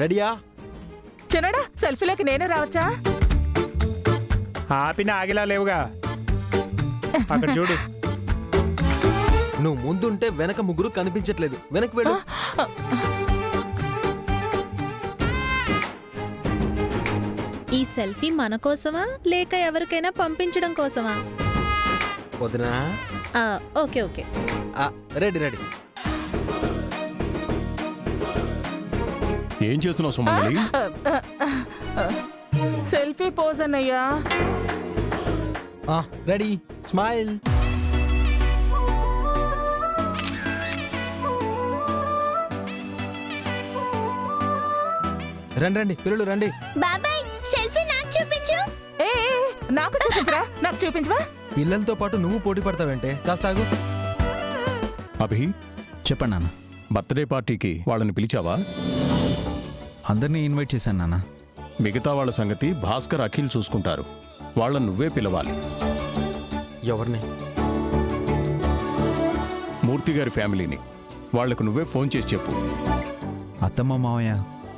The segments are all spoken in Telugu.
రెడీయా? చిన్నడా సెల్ఫీలోకి నేనే రావచ్చా? ఆపిన ఆగిలా లేవుగా, అక్కడ చూడు. నువ్వు ముందుంటే వెనక ముగ్గురు కనిపించట్లేదు, వెనక్కి వెళ్ళు. ఈ సెల్ఫీ మన కోసమా లేక ఎవరికైనా పంపించడం కోసమా? వదినా ఓకే ఓకే. Ready ready. ఏం చేస్తున్నావు సుమంగళి? సెల్ఫీ పోజ్ అన్నయ్యా. Ready, smile. రండి రండి పిల్లలు రండి. బాబాయ్ సెల్ఫీ నాకు చూపించు. ఏ నాకు చూపించరా? నాకు చూపించవా? పిల్లలతో పాటు నువ్వు పోటీ పడతావంటే కాస్త ఆగు. అభి, చెప్పండి నాన్న. బర్త్డే పార్టీకి వాళ్ళని పిలిచావా? అందరినీ ఇన్వైట్ చేశాను నాన్న. మిగతా వాళ్ళ సంగతి భాస్కర్, అఖిల్ చూసుకుంటారు. వాళ్ళని నువ్వే పిలవాలి. ఎవరిని? మూర్తి గారి ఫ్యామిలీని. వాళ్లకు నువ్వే ఫోన్ చేసి చెప్పు. అత్తమ్మ మావయ్య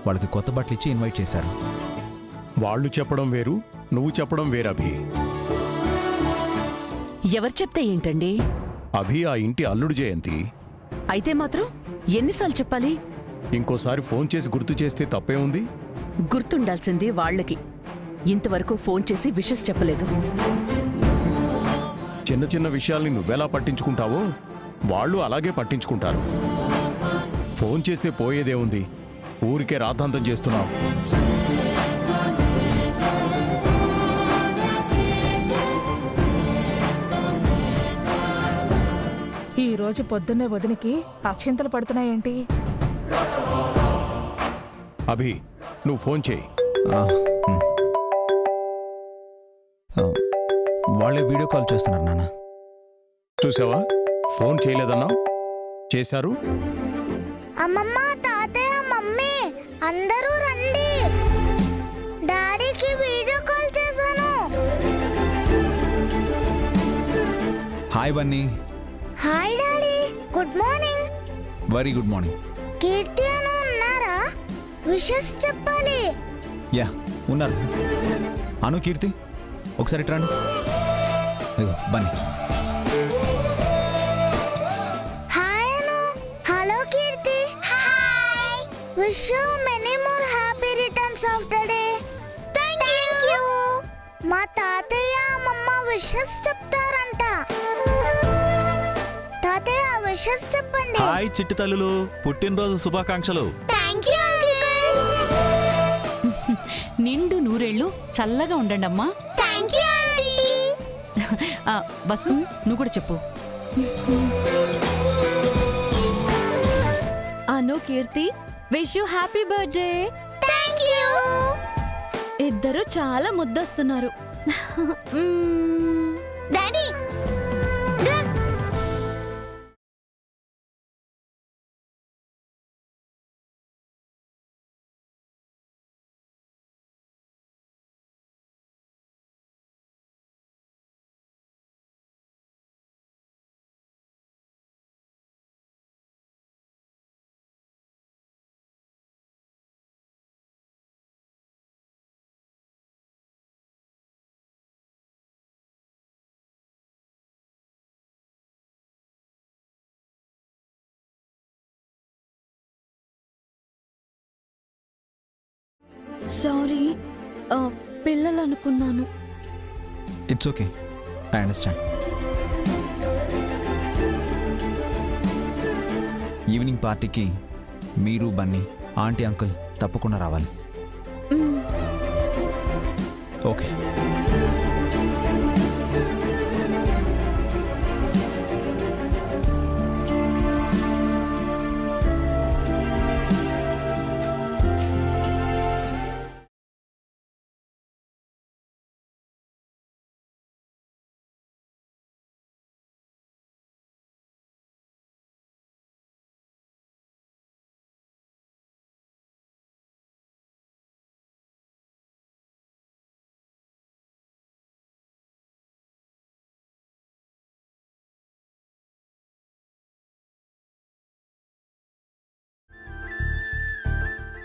వాళ్ళకి కొత్త బట్టలు ఇచ్చి ఇన్వైట్ చేశారు. వాళ్ళు చెప్పడం వేరు, నువ్వు చెప్పడం వేరు అభి. ఎవరు చెప్తే ఏంటండి? అభి ఆ ఇంటి అల్లుడు జయంతి. అయితే మాత్రం ఎన్నిసార్లు చెప్పాలి? ఇంకోసారి ఫోన్ చేసి గుర్తు చేస్తే తప్పే ఉంది. గుర్తుండాల్సింది వాళ్ళకి. ఇంతవరకు ఫోన్ చేసి విషెస్ చెప్పలేదు. చిన్న చిన్న విషయాల్ని నువ్వెలా పట్టించుకుంటావో వాళ్ళు అలాగే పట్టించుకుంటారు. ఫోన్ చేస్తే పోయేదే ఉంది, ఊరికే రాద్ధాంతం చేస్తున్నావు. ఈ రోజు పొద్దున్నే వదినికి అక్షింతలు పడుతున్నాయేంటి? అభి, నువ్వు ఫోన్ చేయి. వాళ్ళే వీడియో కాల్ చేస్తున్నారు నాన్న. చూసావా, ఫోన్ చేయలేదన్నావు, చేశారు. అమ్మమ్మ, తాతయ్య, మమ్మీ అందరూ రండి. డాడీకి వీడియో కాల్ చేశాను. Hi Bunny. Hi daddy, good morning. Very good morning. Keerthi Anu ఉన్నారా? విషెస్ చెప్పాలి. యా ఉన్నారు. అను, కీర్తి ఒకసారి రండి. Bunny. Hi Anu. Hello Keerthi. Hi. Wish you many more happy returns of the day. Thank you. మా తాతయ్య అమ్మమ్మ విషెస్ చెప్తారంట. తాతయ్య విషెస్ చెప్పండి. హాయ్ చిట్టి తల్లులు, పుట్టినరోజు శుభాకాంక్షలు. Thank you uncle. నిండు నూరేళ్లు చల్లగా ఉండండమ్మా. Thank you aunty. బసు, నువ్వు కూడా చెప్పు. Anu, Keerthi wish you happy birthday. Thank you. ఇద్దరు చాలా ముద్దస్తున్నారు. డాడీ సారీ, పిల్లలు అనుకున్నాను. It's okay, I understand. Evening పార్టీకి మీరు, బన్నీ, ఆంటీ, అంకుల్ తప్పకుండా రావాలి. ఓకే.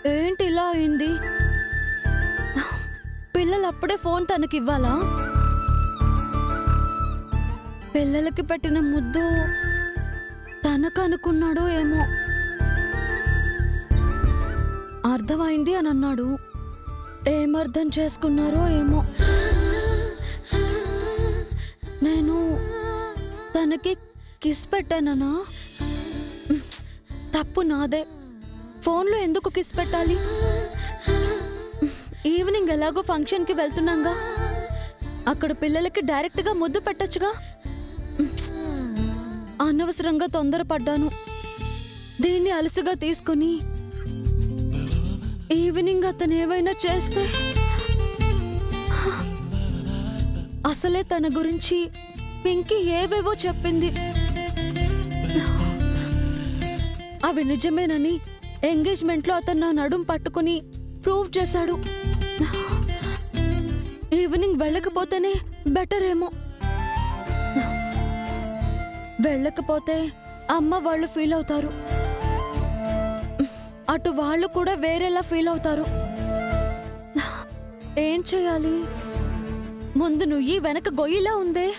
ఏంటి ఇలా అయింది? పిల్లలు అప్పుడే ఫోన్ తనకివ్వాలా? పిల్లలకి పెట్టిన ముద్దు తనకు అనుకున్నాడో ఏమో. అర్థమైంది అని అన్నాడు, ఏమర్థం చేసుకున్నారో ఏమో. నేను తనకి కిస్ పెట్టానా? తప్పు నాదే. ఫోన్లో ఎందుకు కిస్ పెట్టాలి? ఈవినింగ్ ఎలాగో ఫంక్షన్కి వెళ్తున్నాగా, అక్కడ పిల్లలకి డైరెక్ట్గా ముద్దు పెట్టచ్చుగా. అనవసరంగా తొందరపడ్డాను. దీన్ని అలసుగా తీసుకుని ఈవినింగ్ అతను ఏవైనా చేస్తే, అసలే తన గురించి పింకీ ఏవేవో చెప్పింది. అవి నిజమేనని ఎంగేజ్మెంట్లో అతను నా నడుం పట్టుకుని ప్రూవ్ చేశాడు. ఈవినింగ్ వెళ్ళకపోతేనే బెటర్ ఏమో. వెళ్ళకపోతే అమ్మ వాళ్ళు ఫీల్ అవుతారు, అటు వాళ్ళు కూడా వేరేలా ఫీల్ అవుతారు. ఏం చేయాలి? ముందు నుయ్యి వెనక గొయ్యిలా ఉందే.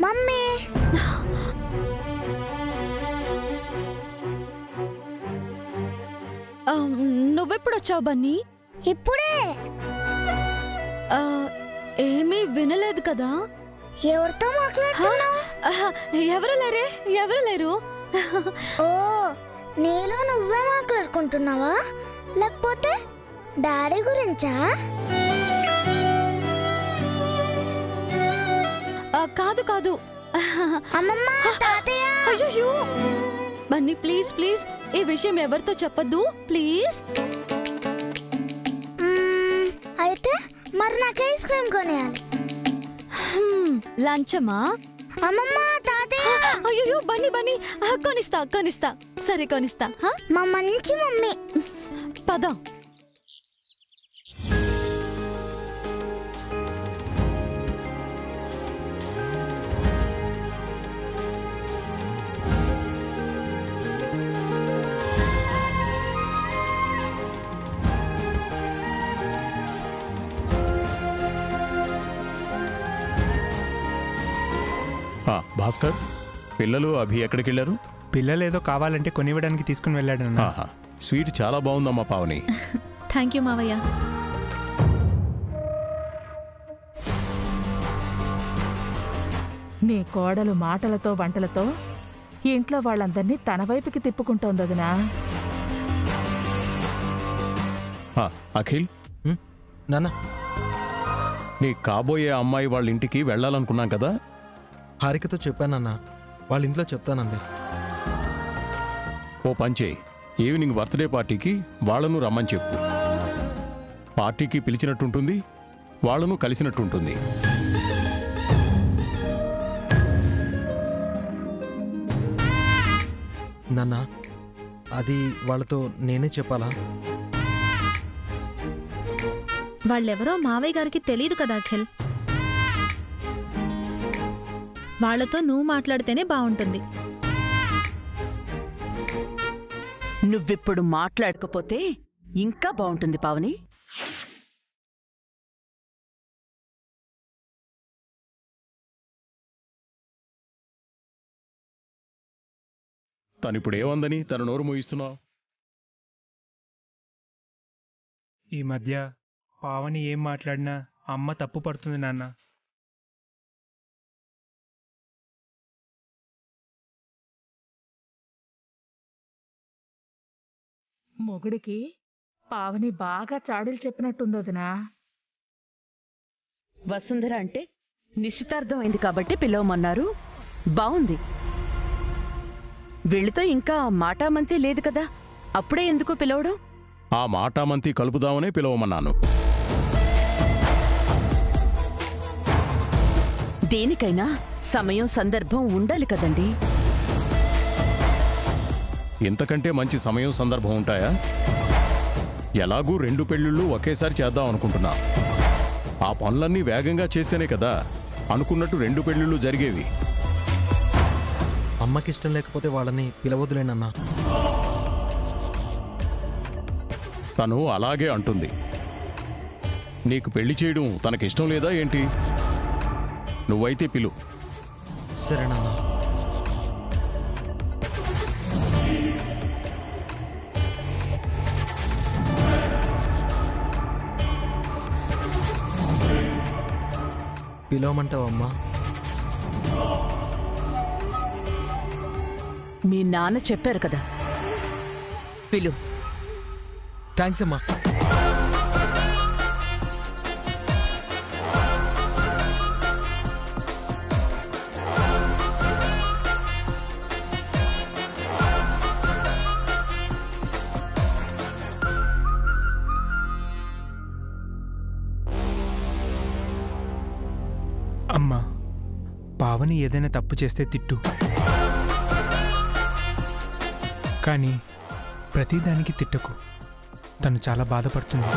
మమ్మీ నువ్వెప్పుడు వచ్చావు బన్నీ? ఇప్పుడే. ఏమీ వినలేదు కదా? ఎవరితో మాట్లాడుతున్నావు? ఎవరు లేరే, ఎవరు లేరు. ఓ, నీలో నువ్వే మాట్లాడుకుంటున్నావా? లేకపోతే డాడీ గురించా? కాదు కాదు. అమ్మమ్మ, తాతయ్య. అయ్యో బన్నీ, ప్లీజ్ ప్లీజ్ ఈ విషయం ఎవరితో చెప్పద్దు ప్లీజ్. అయితే మరి నాకు ఐస్ క్రీమ్ కొనేయాలి. లంచమా? అమ్మమ్మ, తాతయ్య. అయ్యో బన్నీ బన్నీ, కొనిస్తా కొనిస్తా. సరే కొనిస్తా. మా మంచి మమ్మీ. పద. భాస్కర్, పిల్లలు అభి ఎక్కడికి వెళ్ళారు? పిల్లలు ఏదో కావాలంటే కొనివ్వడానికి తీసుకుని వెళ్ళాడు నాన్న. ఆహా, స్వీట్ చాలా బాగుందమ్మా పావని. థ్యాంక్ యూ మావయ్య. నీ కోడలు మాటలతో వంటలతో ఇంట్లో వాళ్ళందర్నీ తన వైపుకి తిప్పుకుంటోంది వదినా. అఖిల్, నాన్న, నీ కాబోయే అమ్మాయి వాళ్ళ ఇంటికి వెళ్ళాలనుకున్నాం కదా. హారికతో చెప్పానన్నా, వాళ్ళ ఇంట్లో చెప్తానంది. ఓ పంచే, ఈవినింగ్ బర్త్డే పార్టీకి వాళ్ళను రమ్మని చెప్పు. పార్టీకి పిలిచినట్టుంటుంది, వాళ్ళను కలిసినట్టుంటుంది. నాన్న, అది వాళ్ళతో నేనే చెప్పాలా? వాళ్ళెవరో మావయ్య గారికి తెలియదు కదా అఖిల్. వాళ్ళతో నువ్వు మాట్లాడితేనే బాగుంటుంది. నువ్విప్పుడు మాట్లాడకపోతే ఇంకా బాగుంటుంది పావని. తనిప్పుడు ఏమందని తన నోరు మోయిస్తున్నావు? ఈ మధ్య పావని ఏం మాట్లాడినా అమ్మ తప్పు పడుతుంది నాన్న. మొగుడికి పావని బాగా చాడీలు చెప్పినట్టుంది వదినా. వసుంధర అంటే నిశ్చితార్థమైంది కాబట్టి పిలవమన్నారు. బావుంది. వీళ్ళతో ఇంకా మాటామంతి లేదు కదా, అప్పుడే ఎందుకు పిలవడం? ఆ మాటామంతి కలుపుదామనే పిలవమన్నాను. దేనికైనా సమయం సందర్భం ఉండాలి కదండి. ఇంతకంటే మంచి సమయం సందర్భం ఉంటాయా? ఎలాగూ 2 పెళ్ళిళ్ళు ఒకేసారి చేద్దాం అనుకుంటున్నా. ఆ పనులన్నీ వేగంగా చేస్తేనే కదా అనుకున్నట్టు 2 పెళ్ళిళ్ళు జరిగేవి. అమ్మకి ఇష్టం లేకపోతే వాళ్ళని పిలవద్దులేనన్నా. తను అలాగే అంటుంది. నీకు పెళ్లి చేయడం తనకిష్టం లేదా ఏంటి? నువ్వైతే పిలు. సరే నాన్న. పిలవమంటావమ్మా? మీ నాన్న చెప్పారు కదా, పిలు. థ్యాంక్స్ అమ్మా. అమ్మా, పావని ఏదైనా తప్పు చేస్తే తిట్టు, కానీ ప్రతిదానికి తిట్టకు. తను చాలా బాధపడుతుంది.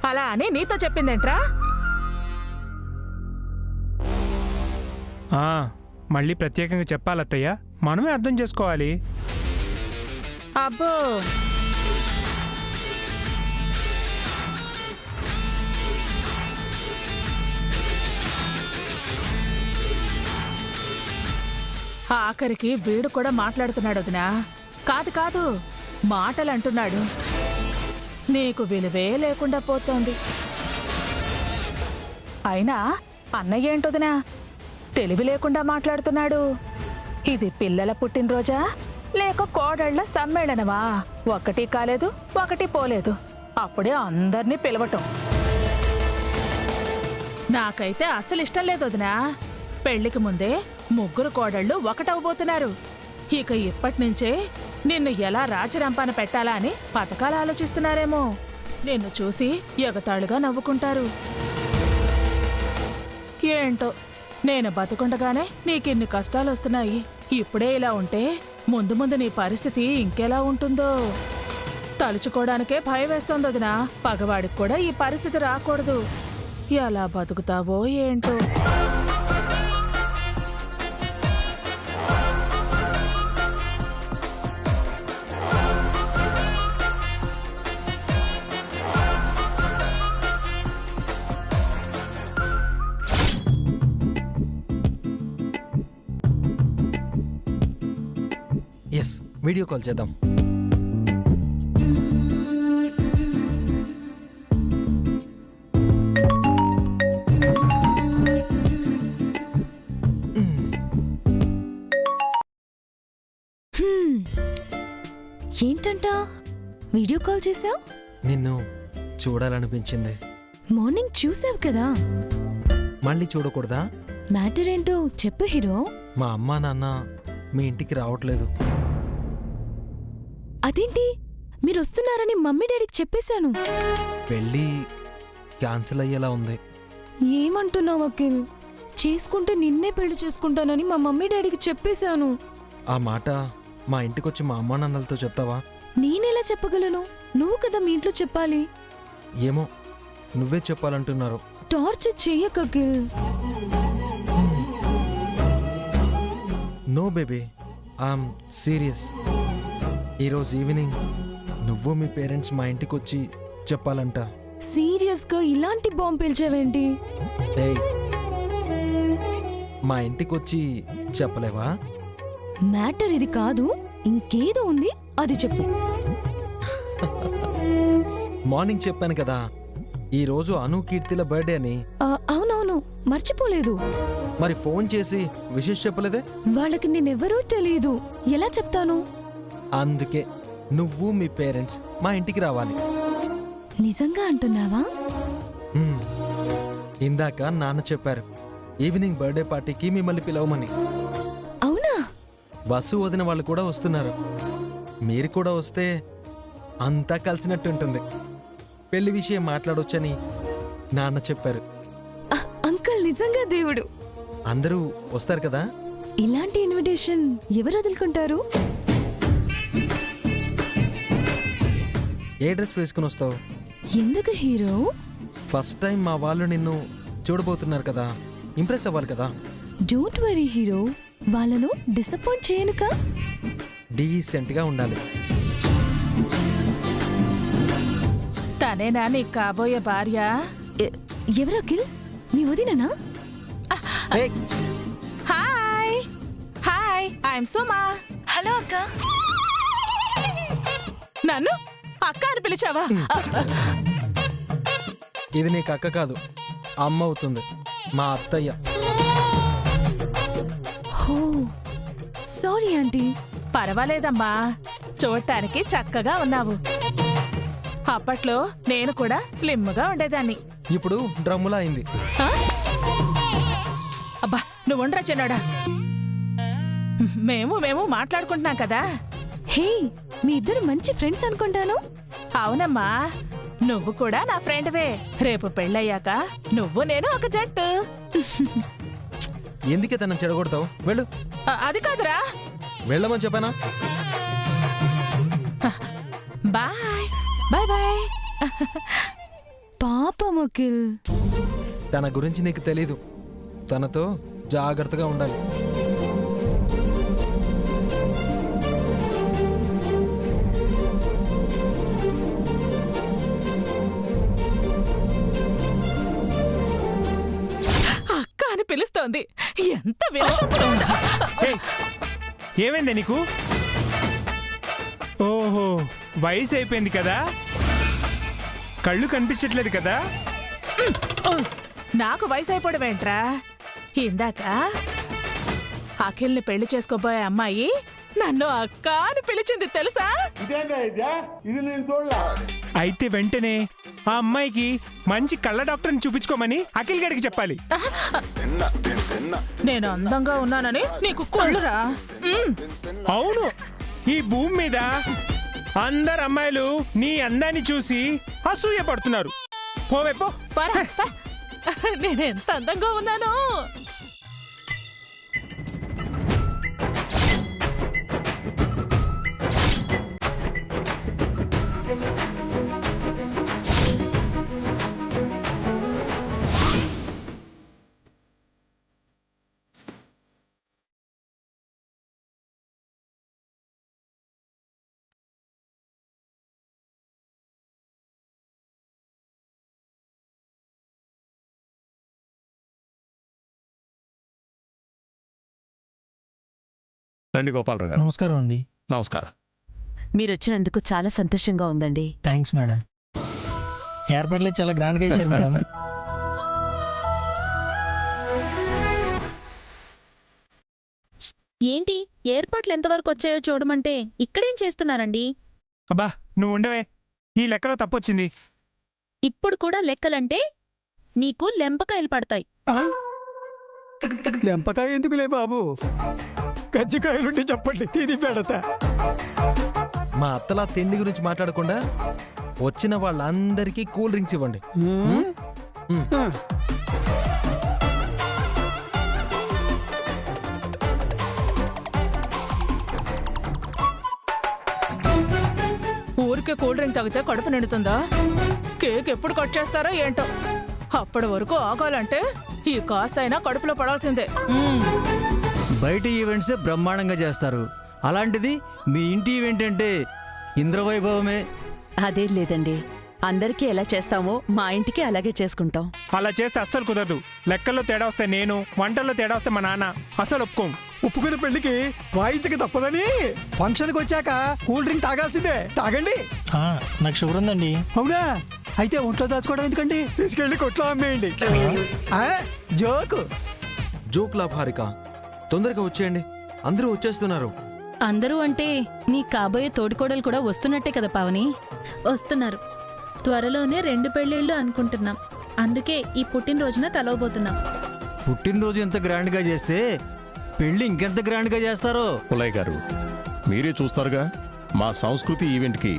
అలా అని నీతో చెప్పిందేంట్రా? మళ్ళీ ప్రత్యేకంగా చెప్పాలత్తయ్య, మనమే అర్థం చేసుకోవాలి. అబ్బో, ఆఖరికి వీడు కూడా మాట్లాడుతున్నాడు వదినా. కాదు కాదు, మాటలు అంటున్నాడు. నీకు విలువే లేకుండా పోతోంది. అయినా అన్నయ్య ఏంటొదినా తెలివి లేకుండా మాట్లాడుతున్నాడు. ఇది పిల్లల పుట్టినరోజా లేక కోడళ్ల సమ్మేళనమా? ఒకటి కాలేదు, ఒకటి పోలేదు, అప్పుడే అందర్నీ పిలవటం. నాకైతే అసలు ఇష్టం లేదు వదినా. పెళ్లికి ముందే ముగ్గురు కోడళ్ళు ఒకటవబోతున్నారు. ఇక ఇప్పటినుంచే నిన్ను ఎలా రాజరంపాన పెట్టాలా అని పథకాలు ఆలోచిస్తున్నారేమో. నిన్ను చూసి ఎగతాళుగా నవ్వుకుంటారు. ఏంటో, నేను బతుకుండగానే నీకిన్ని కష్టాలు వస్తున్నాయి. ఇప్పుడే ఇలా ఉంటే ముందు ముందు నీ పరిస్థితి ఇంకెలా ఉంటుందో తలుచుకోవడానికే భయం వేస్తోంది వదినా. పగవాడికి కూడా ఈ పరిస్థితి రాకూడదు. ఎలా బతుకుతావో ఏంటో. ఎస్, వీడియో కాల్ చేద్దాం. ఏంటంట వీడియో కాల్ చేసావు? నిన్ను చూడాలనిపించింది. మార్నింగ్ చూసావు కదా, మళ్ళీ చూడకూడదా? మ్యాటర్ ఏంటో చెప్పు హీరో. మా అమ్మా నాన్న మీ ఇంటికి రావట్లేదు. అదేంటి, మీరు వస్తున్నారని మమ్మీ డాడీకి చెప్పేశాను. పెళ్ళి క్యాన్సిల్ అయ్యేలా ఉంది. ఏమంటున్నావు అఖిల్? చేసుకుంటే నిన్నే పెళ్లి చేసుకుంటానని మా మమ్మీ డాడీకి చెప్పేశాను. ఆ మాట మా ఇంటికొచ్చి మా అమ్మా నాన్నలతో చెప్తావా? నేనెలా చెప్పగలను? నువ్వు కదా మీ ఇంట్లో చెప్పాలి. ఏమో, నువ్వే చెప్పాలంటున్నారు. టార్చర్ చెయ్యకు Akhil. No baby, I'm serious. ఈరోజు ఈవినింగ్ నువ్వు మీ పేరెంట్స్ మా ఇంటికి వచ్చి చెప్పాలంట. సీరియస్ గా ఇలాంటి బాంబు పేల్చావేంటి? ఏయ్, మా ఇంటికి వచ్చి చెప్పలేవా? మ్యాటర్ ఇది కాదు, ఇంకేదో ఉంది, అది చెప్పు. మార్నింగ్ చెప్పాను కదా, ఈరోజు అను కీర్తిల బర్త్డే అని. అవునవును, మర్చిపోలేదు. మరి ఫోన్ చేసి విషెస్ చెప్పలేదే? వాళ్ళకి నేనెవరూ తెలియదు, ఎలా చెప్తాను? అందుకే నువ్వు మీ పేరెంట్స్ మా ఇంటికి రావాలి. నిజంగా అంటున్నావా? ఇందాక నాన్న చెప్పారు ఈవినింగ్ బర్త్డే పార్టీకి మిమ్మల్ని పిలవమని. అవునా? వసు వదిన వాళ్ళు కూడా వస్తున్నారు. మీరు కూడా వస్తే అంతా కలిసినట్టు ఉంటుంది. పెళ్లి విషయం మాట్లాడొచ్చని నాన్న చెప్పారు. అంకుల్ నిజంగా దేవుడు. అందరూ వస్తారు కదా? ఇలాంటి ఇన్విటేషన్ ఎవరు వదులుకుంటారు? ఏ డ్రెస్ వేసుకుని వస్తావు? ఎందుకు హీరో? ఫస్ట్ టైం మా వాళ్ళు నిన్ను చూడబోతున్నారు కదా, ఇంప్రెస్ అవ్వాలి కదా. డోంట్ వరీ హీరో, వాళ్ళను డిసప్పాయింట్ చేయనుకా? డీసెంట్గా ఉండాలి. తనేనా నీ కాబోయే భార్య? ఎవరు అఖిల్? నీ వదిననా? ఏయ్, hi hi, I'm Suma. Hello అక్క. నన్ను అక్క అని పిలిచావా? ఇది నీకు అక్క కాదు, అమ్మ అవుతుంది, మా అత్తయ్య. హో సారీ ఆంటీ. పర్వాలేదమ్మా, చూడటానికి చక్కగా ఉన్నావు. అప్పట్లో నేను కూడా స్లిమ్గా ఉండేదాన్ని. ఇప్పుడు డ్రమ్ములా అయింది. ఆ? అబ్బా నువ్వు ఉండరా చిన్నాడా. మేము మాట్లాడుకుంటున్నాం కదా. హే, మీ ఇద్దరు మంచి ఫ్రెండ్స్ అనుకుంటాను. అవునమ్మా, నువ్వు కూడా నా ఫ్రెండ్వే. రేపు పెళ్ళయ్యాక నువ్వు నేను ఒక జట్టు. ఎందుకే తనని చెడగొడతావు? వెళ్ళు. అది కాదురా. వెళ్ళమని చెప్పానా? Bye bye bye. పాపం అఖిల్. తన గురించి నీకు తెలీదు. తనతో జాగ్రత్తగా ఉండాలి. అక్క అని పిలుస్తోంది. ఎంత వినసొప్పుగా. ఏయ్, ఏమైంది నీకు? ఓహో, వయసు అయిపోయింది కదా, కళ్ళు కనిపించట్లేదు కదా. నాకు వయసు అయిపోవడమేంట్రా? ఇందాక అఖిల్ని పెళ్లి చేసుకోబోయే అమ్మాయి నన్ను అక్క అని పిలిచింది తెలుసా? అయితే వెంటనే ఆ అమ్మాయికి మంచి కళ్ళ డాక్టర్ని చూపించుకోమని అఖిల్ గడికి చెప్పాలి. నేను అందంగా ఉన్నానని నీకు కొళ్ళురా? అవును, ఈ భూమి మీద అందరు అమ్మాయిలు నీ అందాన్ని చూసి అసూయ పడుతున్నారు. పోవే పో. పరా, పా. నేనెంత అందంగా ఉన్నాను. రండి గోపాలరావు గారు. నమస్కారం అండి. నమస్కారం. మీరు వచ్చినందుకు చాలా సంతోషంగా ఉందండి. Thanks madam. ఏర్పాట్లే చాలా గ్రాండ్గా చేశారు మేడం. ఏంటి ఏర్పాట్లు ఎంతవరకు వచ్చాయో చూడమంటే ఇక్కడేం చేస్తున్నారండి? అబ్బా నువ్వు ఉండవే, ఈ లెక్కలో తప్పొచ్చింది. ఇప్పుడు కూడా లెక్కలంటే నీకు లెంపకాయలు పడతాయి. లెంపకాయ ఎందుకులే బాబు, కజ్జికాయలుంటే చెప్పండి, తిని పెడతా. మా అత్తలా తిండి గురించి మాట్లాడకుండా వచ్చిన వాళ్ళందరికీ కూల్ డ్రింక్స్ ఇవ్వండి. ఊరికే కూల్ డ్రింక్ తాగితే కడుపు నిండుతుందా? కేక్ ఎప్పుడు కట్ చేస్తారో ఏంటో. అప్పటి వరకు ఆగాలంటే ఈ కాస్తైనా కడుపులో పడాల్సిందే. బయట ఈవెంట్సే బ్రహ్మాండంగా చేస్తారు, అలాంటిది మీ ఇంటి ఈవెంట్ అంటే ఇంద్రవైభవమే. అదేం లేదండి, అందరికీ ఎలా చేస్తామో మా ఇంటికి అలాగే చేసుకుంటాం. అలా చేస్తే అస్సలు కుదరదు. లెక్కల్లో తేడా వస్తే నేను, వంటల్లో తేడా వస్తే మా నాన్న. అసలు ఒప్పుకోం. ఒప్పుకునే పెళ్లికి వాయించక తప్పదని ఫంక్షన్కి వచ్చాక కూల్ డ్రింక్ తాగాల్సిందే. తాగండి. నాకు షుగర్ ఉందండి. అవునా? అయితే ఒంట్లో దాచుకోవడం ఎందుకండి, తీసుకెళ్లి కొట్లో అమ్మేయండి. జోకు జోక్ లాభారిక, తొందరగా వచ్చేయండి, అందరూ వచ్చేస్తున్నారు. అందరూ అంటే నీ కాబోయే తోడికోడలు కూడా వస్తున్నట్టే కదా పావని? వస్తున్నారు. త్వరలోనే 2 పెళ్ళిళ్ళు అనుకుంటున్నాం. అందుకే ఈ పుట్టినరోజున కలవబోతున్నాం. పుట్టినరోజు ఎంత గ్రాండ్గా చేస్తే పెళ్లి ఇంకెంత గ్రాండ్గా చేస్తారో. పుల్లయ్య గారు, మీరే చూస్తారుగా, మా సంస్కృతి ఈవెంట్కి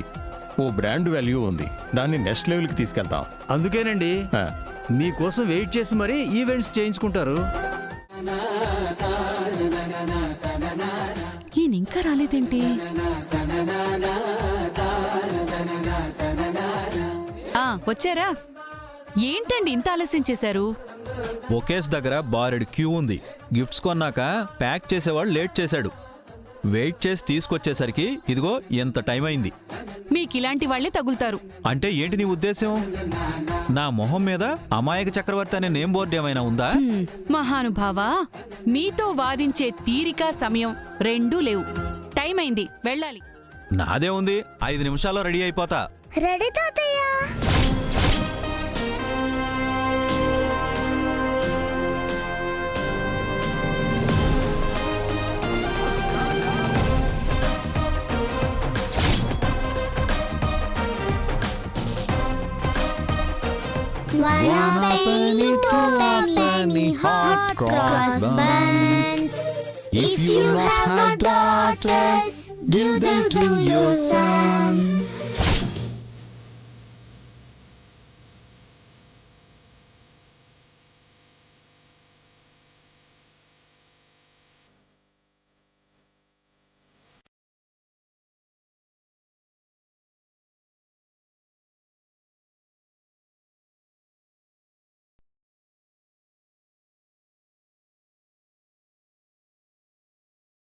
ఓ బ్రాండ్ వాల్యూ ఉంది. దాన్ని నెక్స్ట్ లెవెల్కి తీసుకెళ్తాం. అందుకేనండి మీకోసం వెయిట్ చేసి మరీ ఈవెంట్స్ చేయించుకుంటారు. ఈయన ఇంకా రాలేదేంటి? వచ్చారా? ఏంటండి ఇంత ఆలస్యం చేశారు? ఒకేస్ దగ్గర బారెడు క్యూ ఉంది. గిఫ్ట్స్ కొన్నాక ప్యాక్ చేసేవాడు లేట్ చేశాడు. వెయిట్ చేసి తీసుకొచ్చేసరికి ఇదిగో ఎంత టైం అయింది. మీకిలాంటి వాళ్ళే తగులుతారు. అంటే ఏంటి నీ ఉద్దేశం? నా మొహం మీద అమాయక చక్రవర్తి అనే నేమ్ బోర్డు ఏమైనా ఉందా? మహానుభావా, మీతో వాదించే తీరిక సమయం రెండూ లేవు. టైం అయింది, వెళ్ళాలి. నాదే ఉంది, 5 నిమిషాల్లో రెడీ అయిపోతా. రెడీ తాతయ్య. One penny, 2 penny, hot cross buns. If you have no daughters, give them to your son.